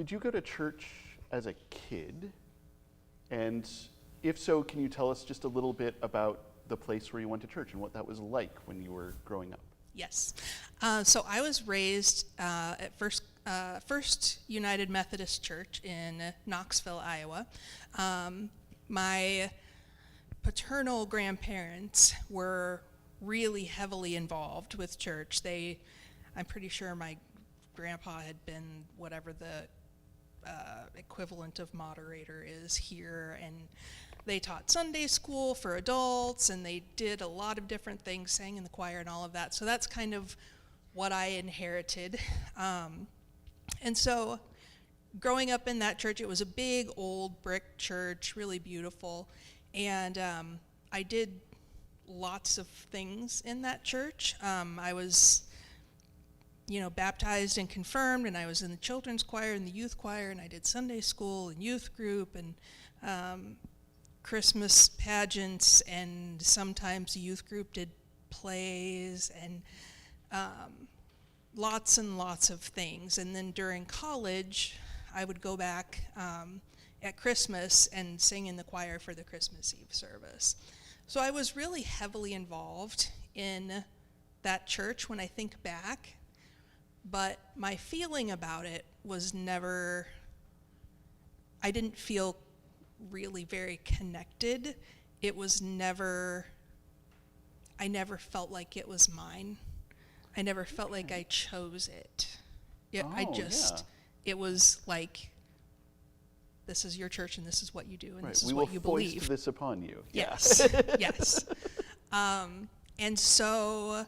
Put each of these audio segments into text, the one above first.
did you go to church as a kid? And if so, can you tell us just a little bit about the place where you went to church and what that was like when you were growing up? Yes. So I was raised at First United Methodist Church in Knoxville, Iowa. My paternal grandparents were really heavily involved with church. I'm pretty sure my grandpa had been whatever the equivalent of moderator is here, and they taught Sunday school for adults, and they did a lot of different things, sang in the choir and all of that. So that's kind of what I inherited. And so growing up in that church, it was a big old brick church, really beautiful. And I did lots of things in that church. I was baptized and confirmed, and I was in the children's choir and the youth choir, and I did Sunday school and youth group and Christmas pageants, and sometimes the youth group did plays and lots and lots of things. And then during college, I would go back at Christmas and sing in the choir for the Christmas Eve service. So I was really heavily involved in that church when I think back, but my feeling about it was never, I didn't feel really very connected. It was never, I never felt like it was mine. I never felt like I chose it. It was like, this is your church and this is what you do and this is what you believe. We will foist this upon you. Yes, yes. And so,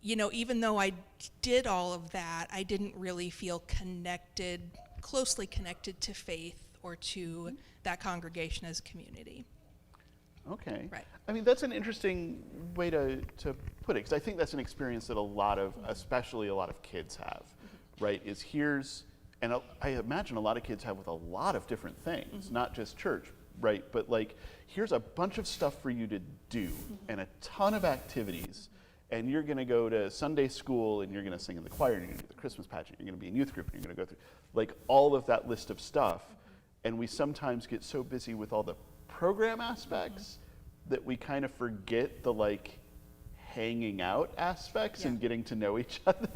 even though I did all of that, I didn't really feel closely connected to faith or to that congregation as a community. Okay. Right. I mean, that's an interesting way to put it, because I think that's an experience that especially a lot of kids have, right? And I imagine a lot of kids have with a lot of different things, not just church, right? But here's a bunch of stuff for you to do and a ton of activities, and you're going to go to Sunday school, and you're going to sing in the choir, and you're going to do the Christmas pageant, you're going to be in youth group, and you're going to go through all of that list of stuff. And we sometimes get so busy with all the program aspects that we kind of forget the hanging out aspects and getting to know each other.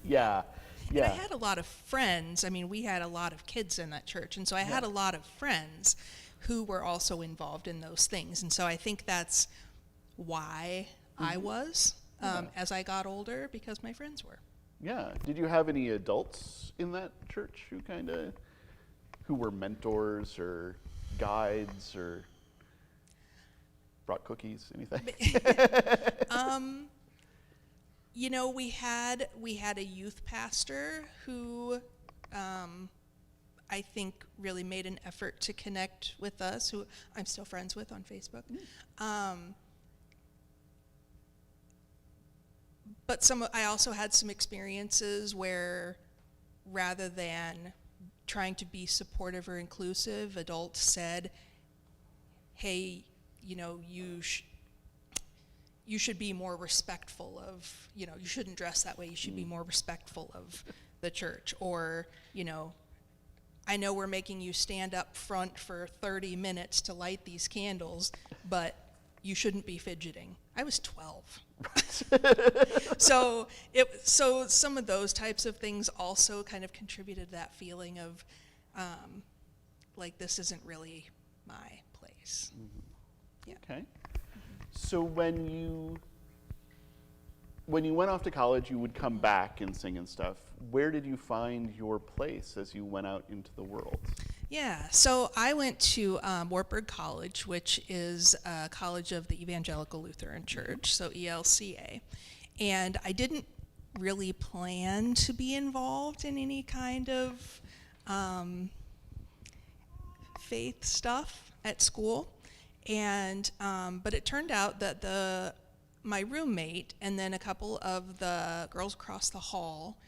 Yeah. And I had a lot of friends. I mean, we had a lot of kids in that church, and so I had a lot of friends who were also involved in those things. And so I think that's why I was as I got older, because my friends were. Yeah. Did you have any adults in that church who were mentors or guides or brought cookies, anything? We had a youth pastor who I think really made an effort to connect with us, who I'm still friends with on Facebook. But I also had some experiences where, rather than trying to be supportive or inclusive, adults said, hey, you should be more respectful of, you shouldn't dress that way, you should be more respectful of the church. Or, I know we're making you stand up front for 30 minutes to light these candles, but you shouldn't be fidgeting. I was 12. So some of those types of things also kind of contributed to that feeling of this isn't really my place. Yeah. Okay. So when you went off to college, you would come back and sing and stuff. Where did you find your place as you went out into the world? Yeah, so I went to Wartburg College, which is a college of the Evangelical Lutheran Church, so ELCA. And I didn't really plan to be involved in any kind of faith stuff at school. And but it turned out that my roommate and then a couple of the girls across the hall,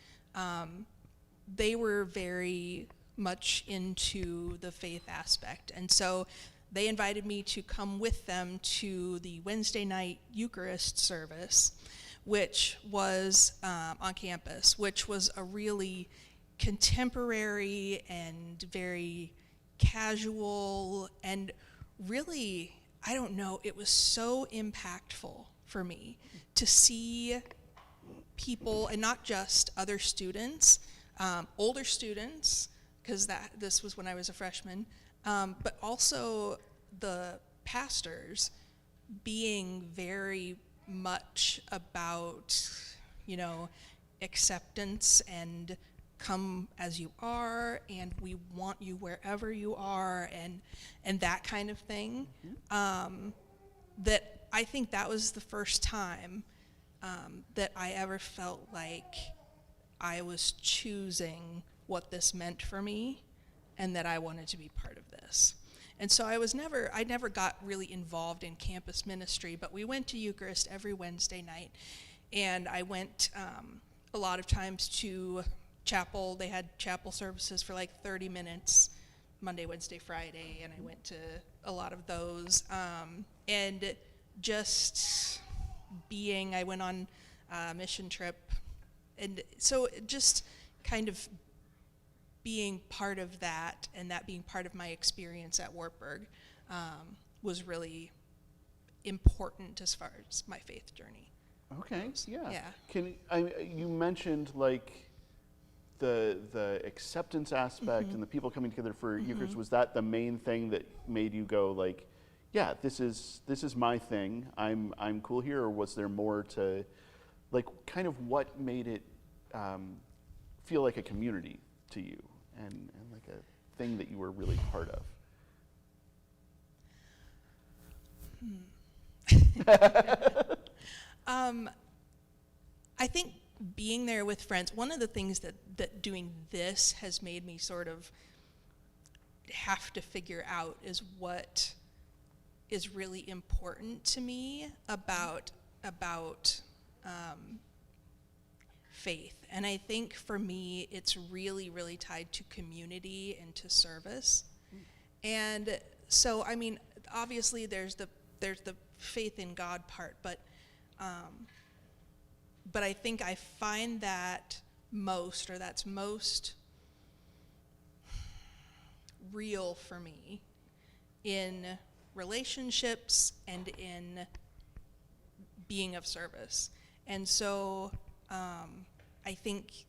they were very much into the faith aspect. And so they invited me to come with them to the Wednesday night Eucharist service, which was on campus, which was a really contemporary and very casual, and really, I don't know, it was so impactful for me to see people, and not just other students, older students, because this was when I was a freshman, but also the pastors being very much about, acceptance and come as you are, and we want you wherever you are, and that kind of thing. That I think that was the first time that I ever felt like I was choosing what this meant for me, and that I wanted to be part of this. And so I never got really involved in campus ministry, but we went to Eucharist every Wednesday night, and I went a lot of times to chapel. They had chapel services for like 30 minutes, Monday, Wednesday, Friday, and I went to a lot of those. And just I went on a mission trip, and so just kind of being part of that, and that being part of my experience at Wartburg was really important as far as my faith journey. Okay, yeah. Yeah. You mentioned like the acceptance aspect and the people coming together for Eucharist. Was that the main thing that made you go like, yeah, this is my thing. I'm cool here, or was there more to, like, kind of what made it feel like a community to you, and like a thing that you were really part of? I think being there with friends, one of the things that doing this has made me sort of have to figure out is what is really important to me about faith. And I think for me, it's really, really tied to community and to service. And so, I mean, obviously there's the faith in God part, but I think I find that's most real for me in relationships and in being of service. And so I think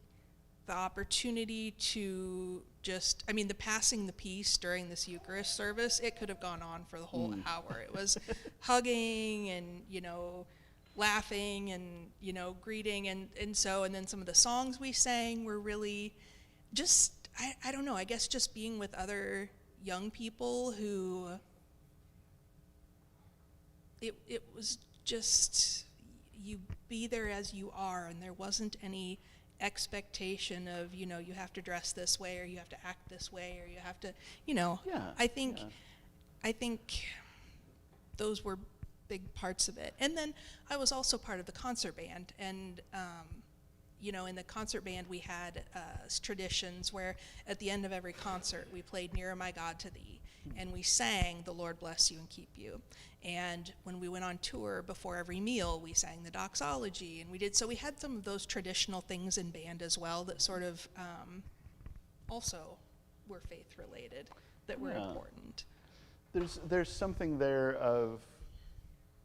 the opportunity to the passing the peace during this Eucharist service, it could have gone on for the whole hour. It was hugging and, laughing and, greeting. And then some of the songs we sang were really just, I don't know, I guess just being with other young people who, it was just, you be there as you are, and there wasn't any expectation of, you have to dress this way, or you have to act this way, or you have to, I think those were big parts of it. And then I was also part of the concert band, and in the concert band we had traditions where at the end of every concert we played Nearer My God to Thee, and we sang The Lord Bless You and Keep You. And when we went on tour, before every meal we sang the doxology, and we had some of those traditional things in band as well that sort of also were faith related, that were important. There's something there of,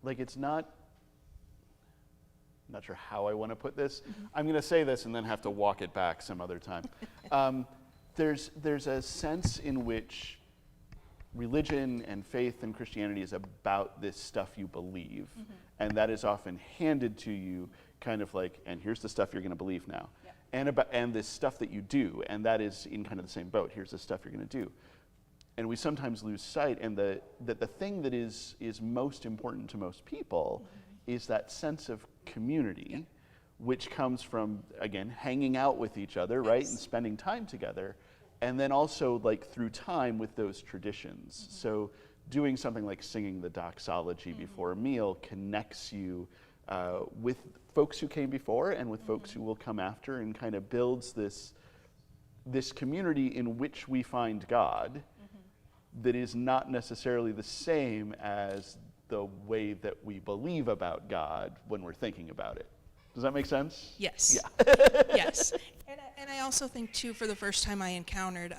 like, it's not, I'm not sure how I want to put this. I'm going to say this and then have to walk it back some other time. There's a sense in which religion and faith and Christianity is about this stuff you believe, and that is often handed to you kind of like, and here's the stuff you're going to believe now. Yeah. And this stuff that you do, and that is in kind of the same boat. Here's the stuff you're going to do. And we sometimes lose sight, and that the thing that is most important to most people is that sense of community, which comes from, again, hanging out with each other, right, and spending time together, and then also like through time with those traditions. So doing something like singing the doxology before a meal connects you with folks who came before and with folks who will come after, and kind of builds this community in which we find God that is not necessarily the same as the way that we believe about God when we're thinking about it. Does that make sense? Yes. Yeah. Yes. And I also think, too, for the first time I encountered,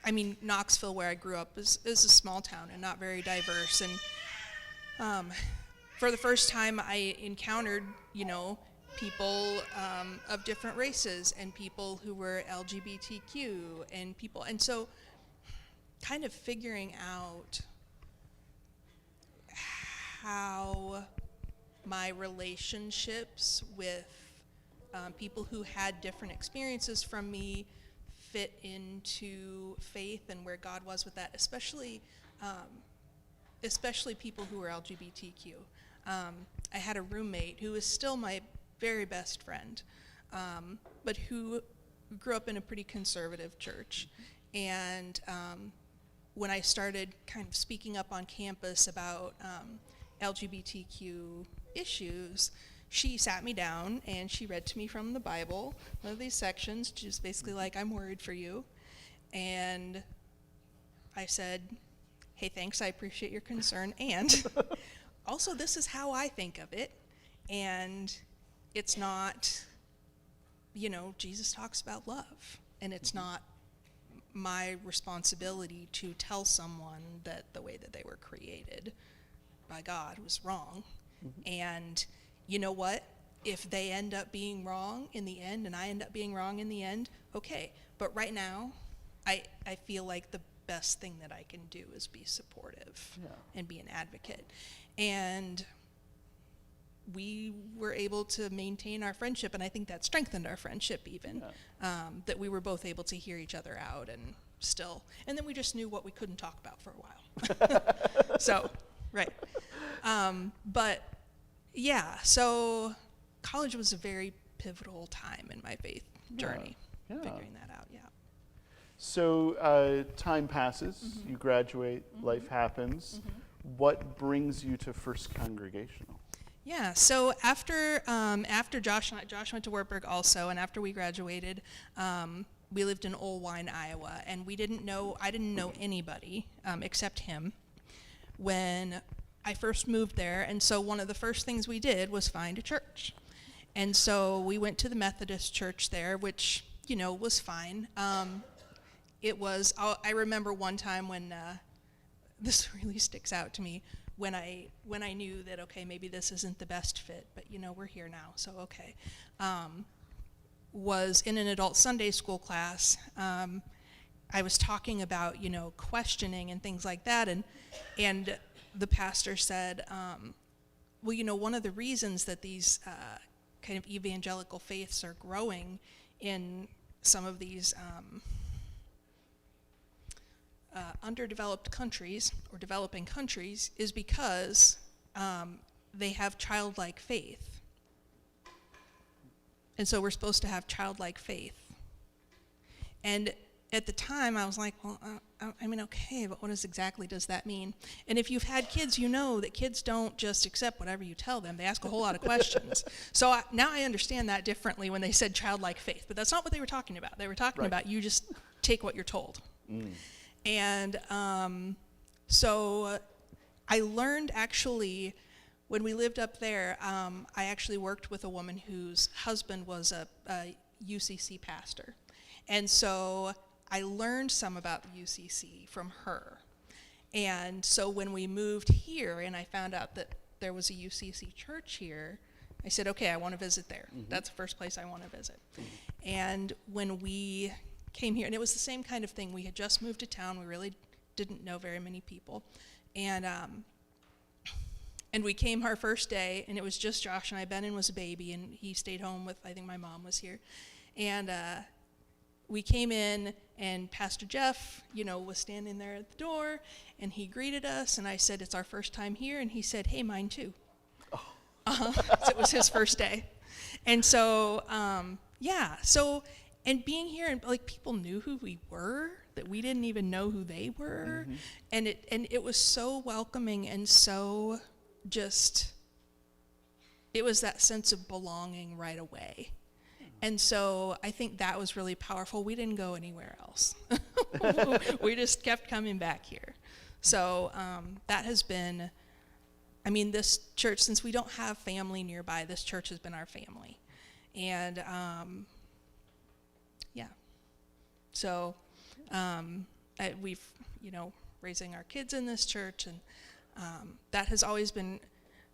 I mean, Knoxville, where I grew up, is a small town and not very diverse. And for the first time, I encountered, people of different races and people who were LGBTQ and people. And so kind of figuring out how my relationships with people who had different experiences from me fit into faith and where God was with that, especially people who were LGBTQ. I had a roommate who is still my very best friend, but who grew up in a pretty conservative church. And when I started kind of speaking up on campus about LGBTQ issues, she sat me down and she read to me from the Bible, one of these sections, just basically like, I'm worried for you. And I said, hey, thanks, I appreciate your concern. And also, this is how I think of it. And it's not, Jesus talks about love. And it's not my responsibility to tell someone that the way that they were created by God was wrong. And you know what? If they end up being wrong in the end and I end up being wrong in the end, okay. But right now, I feel like the best thing that I can do is be supportive and be an advocate. And we were able to maintain our friendship, and I think that strengthened our friendship even, that we were both able to hear each other out and then we just knew what we couldn't talk about for a while. So, right. But yeah, so college was a very pivotal time in my faith journey, figuring that out, So time passes, you graduate, life happens. What brings you to First Congregational? Yeah, so after Josh went to Wartburg also, and after we graduated, we lived in Olwine, Iowa, and I didn't know anybody except him when I first moved there. And so one of the first things we did was find a church. And so we went to the Methodist church there, which, was fine. I remember one time when, this really sticks out to me, when I knew that, okay, maybe this isn't the best fit, but we're here now, so okay. Was in an adult Sunday school class. I was talking about, questioning and things like that, and the pastor said, well, one of the reasons that these kind of evangelical faiths are growing in some of these underdeveloped countries or developing countries is because they have childlike faith. And so we're supposed to have childlike faith. And at the time, I was like, well, okay, but what exactly does that mean? And if you've had kids, you know that kids don't just accept whatever you tell them. They ask a whole lot of questions. So now I understand that differently when they said childlike faith. But that's not what they were talking about. They were talking about you just take what you're told. And so I learned actually, when we lived up there, I actually worked with a woman whose husband was a UCC pastor. And so I learned some about the UCC from her. And so when we moved here and I found out that there was a UCC church here, I said, okay, I want to visit there. That's the first place I want to visit. And when we came here, and it was the same kind of thing. We had just moved to town. We really didn't know very many people. And we came our first day, and it was just Josh and I. Benin was a baby, and he stayed home with, I think my mom was here. And we came in, and Pastor Jeff, was standing there at the door, and he greeted us, and I said, it's our first time here, and he said, hey, mine too. So it was his first day. And so, and being here, and people knew who we were, that we didn't even know who they were, and it was so welcoming and so just, it was that sense of belonging right away. And so I think that was really powerful. We didn't go anywhere else. We just kept coming back here. So that has been this church, since we don't have family nearby, this church has been our family. And yeah, so we've, raising our kids in this church, and that has always been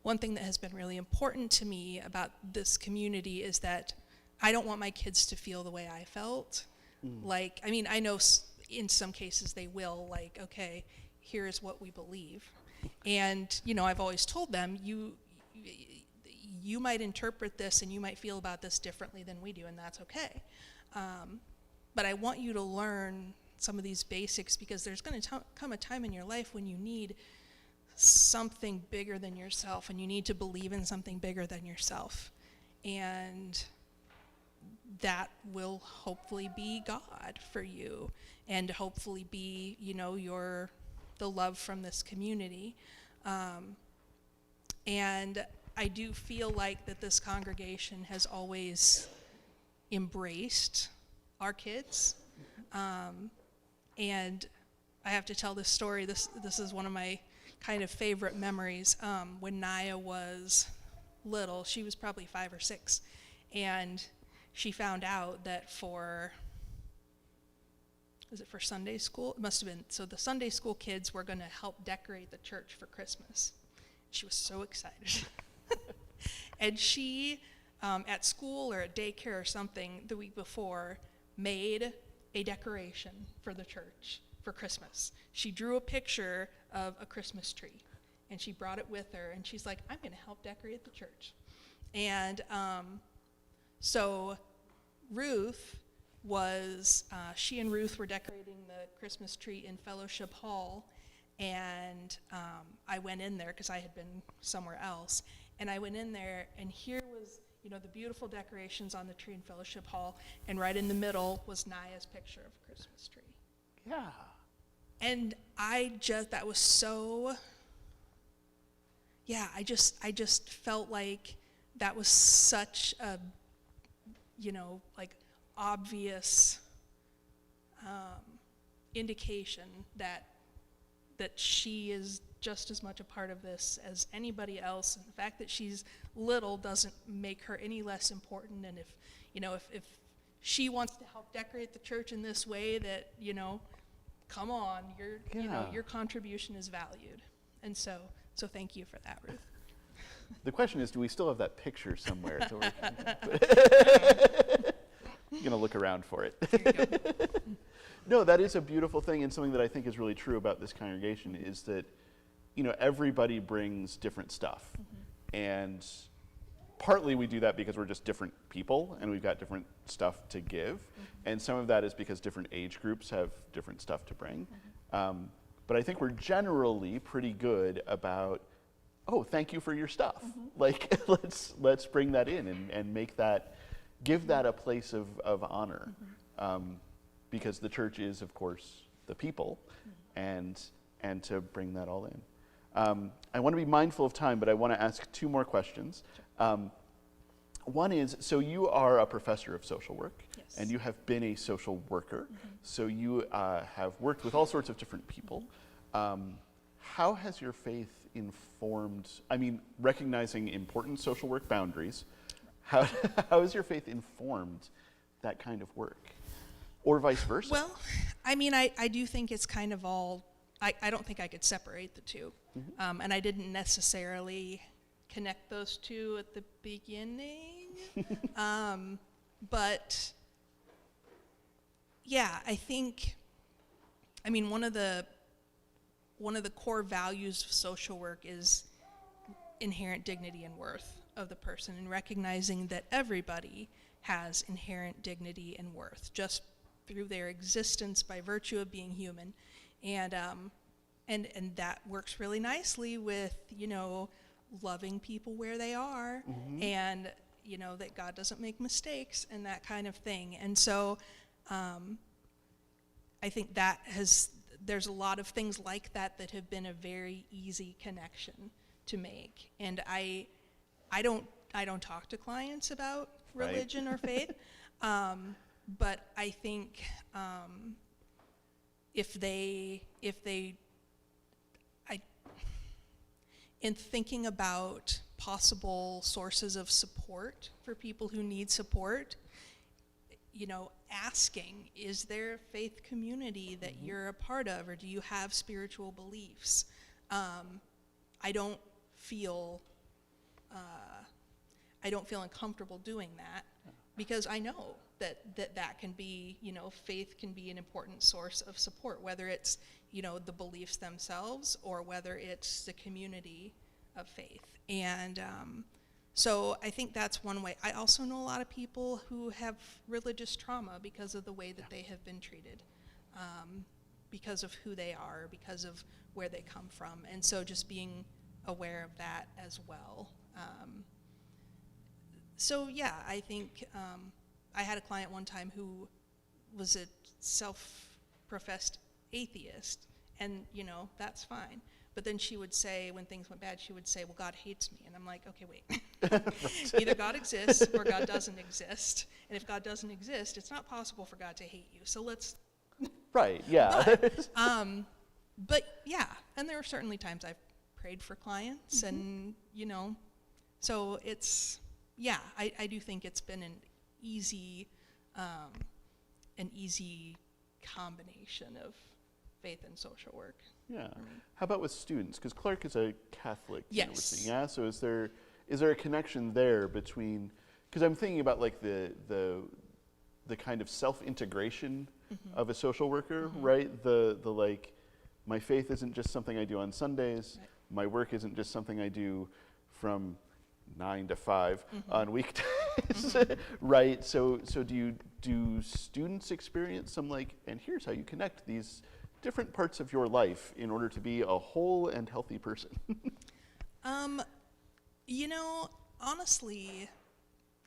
one thing that has been really important to me about this community, is that I don't want my kids to feel the way I felt. Like, I know in some cases they will, like, okay, here's what we believe. And, I've always told them, you might interpret this and you might feel about this differently than we do, and that's okay. But I want you to learn some of these basics, because there's going to come a time in your life when you need something bigger than yourself, and you need to believe in something bigger than yourself. And that will hopefully be God for you, and hopefully be, the love from this community. And I do feel like that this congregation has always embraced our kids. And I have to tell this story. This is one of my kind of favorite memories. When Naya was little, she was probably 5 or 6, and she found out that for Sunday school? It must have been. So the Sunday school kids were going to help decorate the church for Christmas. She was so excited. And she, at school or at daycare or something the week before, made a decoration for the church for Christmas. She drew a picture of a Christmas tree, and she brought it with her, and she's like, I'm going to help decorate the church. And so Ruth she and Ruth were decorating the Christmas tree in Fellowship Hall, and I went in there because I had been somewhere else, and I went in there, and here was, the beautiful decorations on the tree in Fellowship Hall, and right in the middle was Naya's picture of a Christmas tree. Yeah. And that was so, I just felt like that was such a, obvious indication that she is just as much a part of this as anybody else, and the fact that she's little doesn't make her any less important. And if she wants to help decorate the church in this way, that come on, your contribution is valued. And so thank you for that, Ruth. The question is, do we still have that picture somewhere? So I'm going to look around for it. There you go. No, that is a beautiful thing, and something that I think is really true about this congregation is that, everybody brings different stuff. And partly we do that because we're just different people and we've got different stuff to give. And some of that is because different age groups have different stuff to bring. But I think we're generally pretty good about, oh, thank you for your stuff. Like, let's bring that in and make that, give that a place of honor. Because the church is, of course, the people, and to bring that all in. I want to be mindful of time, but I want to ask 2 more questions. One is, so you are a professor of social work, yes, and you have been a social worker, so you have worked with all sorts of different people. How has your faith informed, recognizing important social work boundaries, how has your faith informed that kind of work? Or vice versa? Well, I do think it's kind of all, I don't think I could separate the two. And I didn't necessarily connect those two at the beginning. But yeah, I think, one of the core values of social work is inherent dignity and worth of the person, and recognizing that everybody has inherent dignity and worth just through their existence by virtue of being human. And that works really nicely with, loving people where they are, and, that God doesn't make mistakes and that kind of thing. And so I think there's a lot of things like that have been a very easy connection to make. And I don't talk to clients about religion or faith, but I think in thinking about possible sources of support for people who need support, asking, is there a faith community that you're a part of, or do you have spiritual beliefs? I don't feel uncomfortable doing that, because I know that can be, faith can be an important source of support, whether it's, the beliefs themselves or whether it's the community of faith. And so I think that's one way. I also know a lot of people who have religious trauma because of the way that they have been treated, because of who they are, because of where they come from. And so just being aware of that as well. So yeah, I think I had a client one time who was a self-professed atheist, and that's fine. But then she would say, when things went bad, she would say, well, God hates me. And I'm like, okay, wait. Either God exists or God doesn't exist. And if God doesn't exist, it's not possible for God to hate you. So let's... Right, yeah. But yeah, and there are certainly times I've prayed for clients, and, so it's, yeah, I do think it's been an easy combination of faith and social work. Yeah. How about with students? Because Clark is a Catholic university. Yeah. So is there a connection there between? Because I'm thinking about like the kind of self-integration of a social worker, right? The like, my faith isn't just something I do on Sundays. Right. My work isn't just something I do from 9 to 5 on weekdays, right? So do students experience some like, and here's how you connect these different parts of your life in order to be a whole and healthy person? Honestly,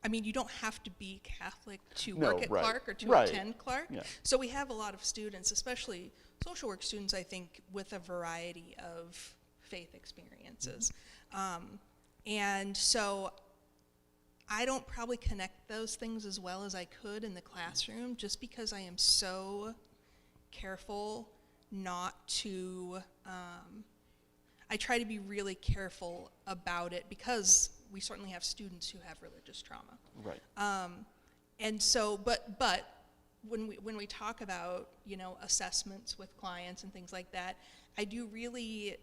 I mean, you don't have to be Catholic to work at Clark or to attend Clark. Yeah. So we have a lot of students, especially social work students, I think, with a variety of faith experiences. And so I don't probably connect those things as well as I could in the classroom, just because I am so careful not to, I try to be really careful about it, because we certainly have students who have religious trauma. Right. And so, but when we talk about, assessments with clients and things like that, I do really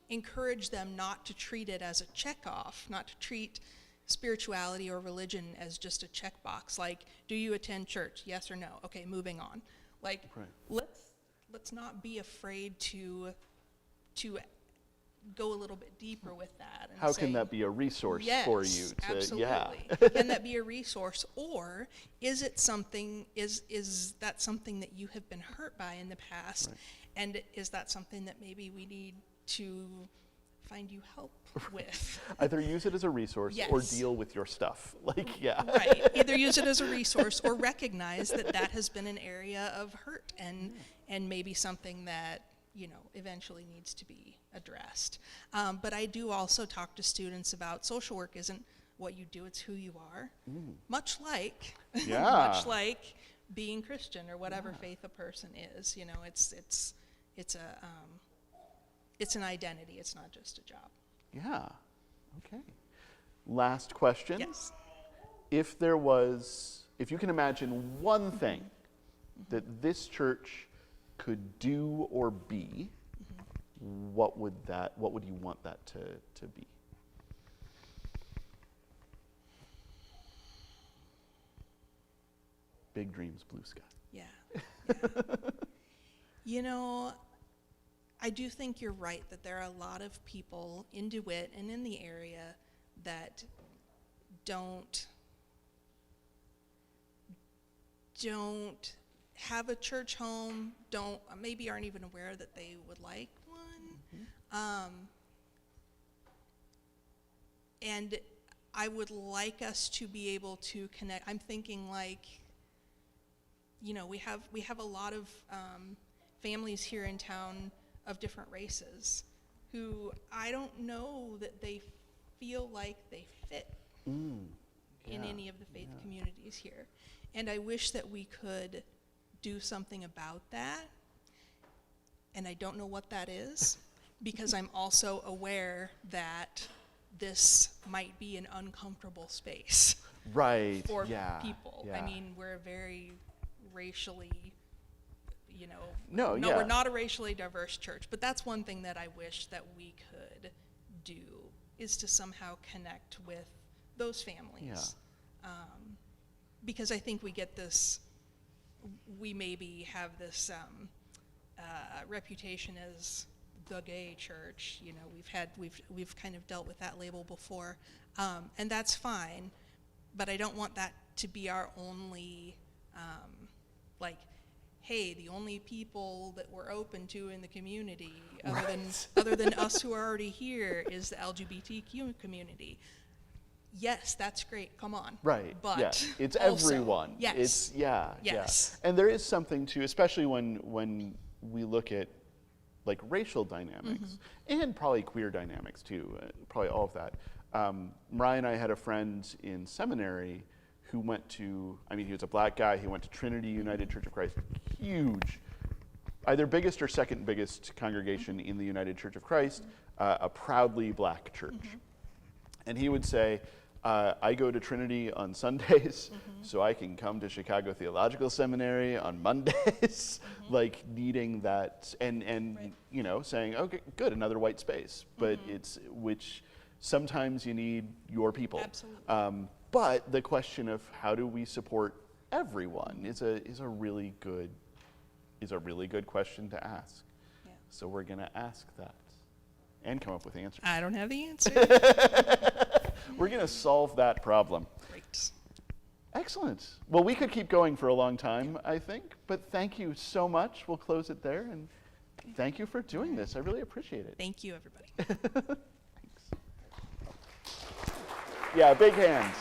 encourage them not to treat it as a checkoff, not to treat spirituality or religion as just a checkbox, like, do you attend church? Yes or no? Okay, moving on. Like, let's not be afraid to go a little bit deeper with that. And how can that be a resource for you? Absolutely. Yeah. Can that be a resource, or is it something? Is that something that you have been hurt by in the past, and is that something that maybe we need to find you help with? Either use it as a resource or deal with your stuff. Like, yeah. Right. Either use it as a resource or recognize that has been an area of hurt and maybe something that, eventually needs to be addressed. But I do also talk to students about social work isn't what you do, it's who you are. Much like being Christian or whatever faith a person is. It's an identity, it's not just a job. Yeah. Okay. Last question. Yes. If you can imagine one thing that this church could do or be, what would you want that to be? Big dreams, blue sky. Yeah. I do think you're right that there are a lot of people in DeWitt and in the area that don't have a church home, maybe aren't even aware that they would like one. And I would like us to be able to connect. I'm thinking like, we have a lot of families here in town of different races who I don't know that they feel like they fit in any of the faith communities here. And I wish that we could do something about that. And I don't know what that is. because I'm also aware that this might be an uncomfortable space Right. for Yeah. people. Yeah. I mean, we're a very racially, No, no, yeah. we're not a racially diverse church, but that's one thing that I wish that we could do, is to somehow connect with those families. Because I think we get this, we maybe have this reputation as the gay church. We've kind of dealt with that label before, and that's fine, but I don't want that to be our only, hey, the only people that we're open to in the community, other than us who are already here, is the LGBTQ community. Yes, that's great. Come on. Right. But yeah. It's also, everyone. Yes. It's Yes. Yeah. And there is something to, especially when we look at like racial dynamics and probably queer dynamics too. Probably all of that. Mariah and I had a friend in seminary who went to, he was a black guy. He went to Trinity United Church of Christ, huge, either biggest or second biggest congregation in the United Church of Christ, a proudly black church. And he would say, I go to Trinity on Sundays so I can come to Chicago Theological Seminary on Mondays, like needing that, and right. Saying, okay, good, another white space. But which sometimes you need your people. Absolutely. But the question of how do we support everyone is a really good question to ask. Yeah. So we're gonna ask that and come up with answers. I don't have the answer. We're going to solve that problem. Great. Excellent. Well, we could keep going for a long time, I think, but thank you so much. We'll close it there, and thank you for doing this. I really appreciate it. Thank you, everybody. Thanks. Yeah, big hands.